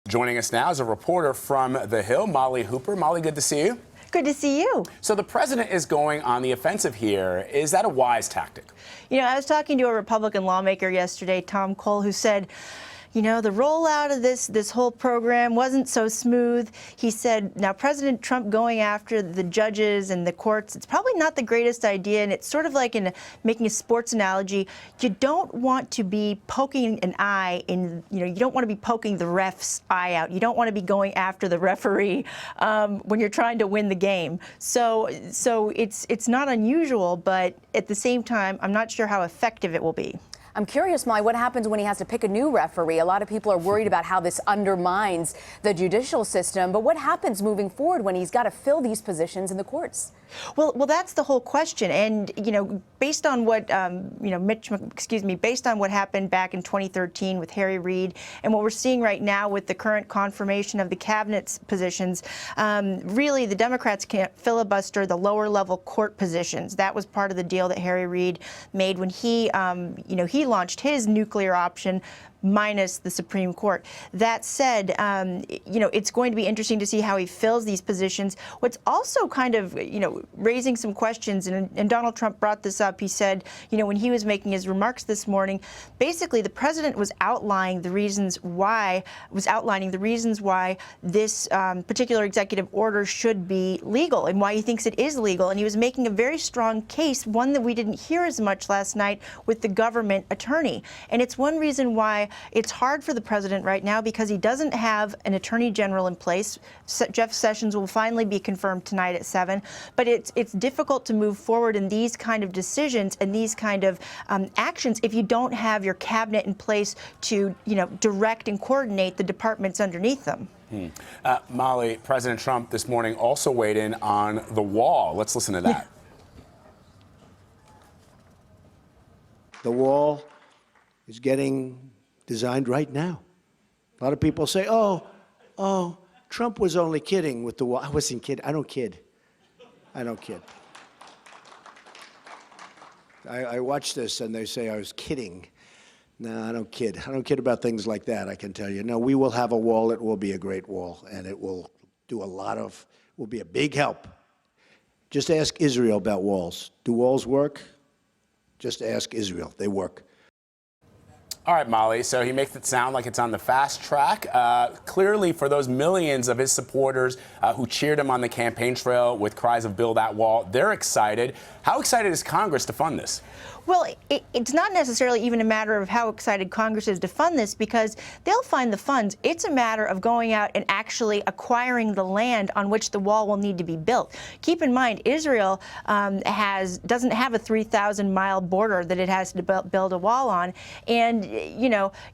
Joining us now is a reporter from The Hill, Molly Hooper. Molly, good to see you. Good to see you. So the president is going on the offensive here. Is that a wise tactic? You know, I was talking to a Republican lawmaker yesterday, Tom Cole, who said, you know, the rollout of this whole program wasn't so smooth. He said, now President Trump going after the judges and the courts, it's probably not the greatest idea. And it's sort of like making a sports analogy. You don't want to be poking an eye in, you don't want to be poking the ref's eye out. You don't want to be going after the referee when you're trying to win the game. So it's not unusual, but at the same time, I'm not sure how effective it will be. I'm curious, Molly, what happens when he has to pick a new referee? A lot of people are worried about how this undermines the judicial system. But what happens moving forward when he's got to fill these positions in the courts? Well, that's the whole question. And, based on what, based on what happened back in 2013 with Reid and what we're seeing right now with the current confirmation of the cabinet's positions, really the Democrats can't filibuster the lower level court positions. That was part of the deal that Reid made when he launched his nuclear option minus the Supreme Court. That said, it's going to be interesting to see how he fills these positions. What's also kind of, raising some questions, and Donald Trump brought this up. He said, when he was making his remarks this morning, basically the president was outlining the reasons why this particular executive order should be legal and why he thinks it is legal. And he was making a very strong case, one that we didn't hear as much last night with the government attorney. And it's one reason why it's hard for the president right now, because he doesn't have an attorney general in place. Jeff Sessions will finally be confirmed tonight at 7. But it's difficult to move forward in these kind of decisions and these kind of actions if you don't have your cabinet in place to, direct and coordinate the departments underneath them. Molly, President Trump this morning also weighed in on the wall. Let's listen to that. The wall is getting designed right now. A lot of people say, oh, Trump was only kidding with the wall. I wasn't kidding. I don't kid. I watch this and they say I was kidding. No, I don't kid. I don't kid about things like that, I can tell you. No, we will have a wall. It will be a great wall, and it will do will be a big help. Just ask Israel about walls. Do walls work? Just ask Israel. They work. All right, Molly, so he makes it sound like it's on the fast track. Clearly, for those millions of his supporters who cheered him on the campaign trail with cries of "Build that wall," they're excited. How excited is Congress to fund this? Well, it's not necessarily even a matter of how excited Congress is to fund this, because they'll find the funds. It's a matter of going out and actually acquiring the land on which the wall will need to be built. Keep in mind, Israel doesn't have a 3,000-mile border that it has to build a wall on. And,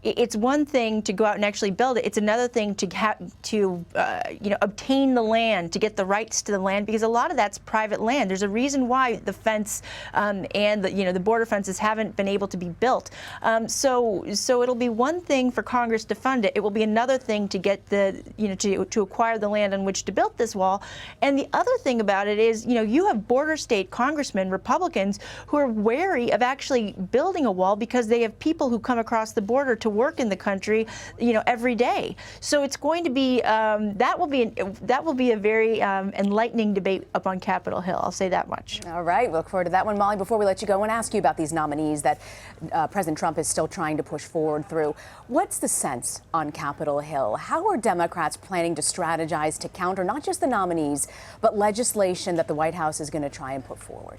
it's one thing to go out and actually build it. It's another thing to obtain the land, to get the rights to the land, because a lot of that's private land. There's a reason why the fence and the border fences haven't been able to be built. So it'll be one thing for Congress to fund it. It will be another thing to get to acquire the land on which to build this wall. And the other thing about it is, you have border state congressmen, Republicans, who are wary of actually building a wall because they have people who come across the border to work in the country, every day. So it's going to be that will be a very enlightening debate up on Capitol Hill. I'll say that much. All right, we look forward to that one, Molly. Before we let you go, I want to ask you about these nominees that President Trump is still trying to push forward through. What's the sense on Capitol Hill? How are Democrats planning to strategize to counter not just the nominees, but legislation that the White House is going to try and put forward?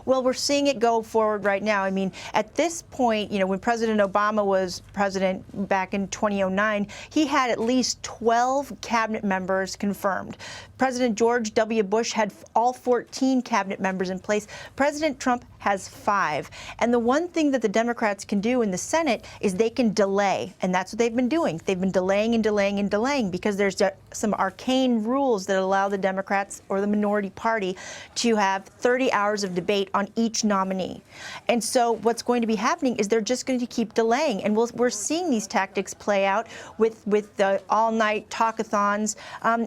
Well, we're seeing it go forward right now. I mean, at this point, when President Obama was president back in 2009, he had at least 12 cabinet members confirmed. President George W. Bush had all 14 cabinet members in place. President Trump has 5. And the one thing that the Democrats can do in the Senate is they can delay. And that's what they've been doing. They've been delaying and delaying and delaying because there's some arcane rules that allow the Democrats or the minority party to have 30 hours of debate on each nominee. And so what's going to be happening is they're just going to keep delaying. And we're seeing these tactics play out with the all-night talkathons.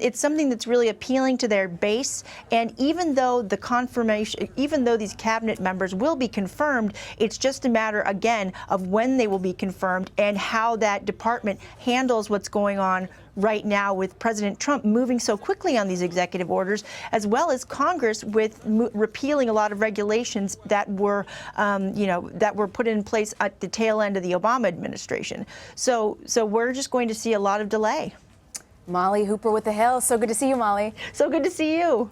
It's something that's really appealing to their base. And even though these cabinet members members will be confirmed. It's just a matter, again, of when they will be confirmed and how that department handles what's going on right now with President Trump moving so quickly on these executive orders, as well as Congress with repealing a lot of regulations that were, that were put in place at the tail end of the Obama administration. So we're just going to see a lot of delay. Molly Hooper with The Hill. So good to see you, Molly. So good to see you.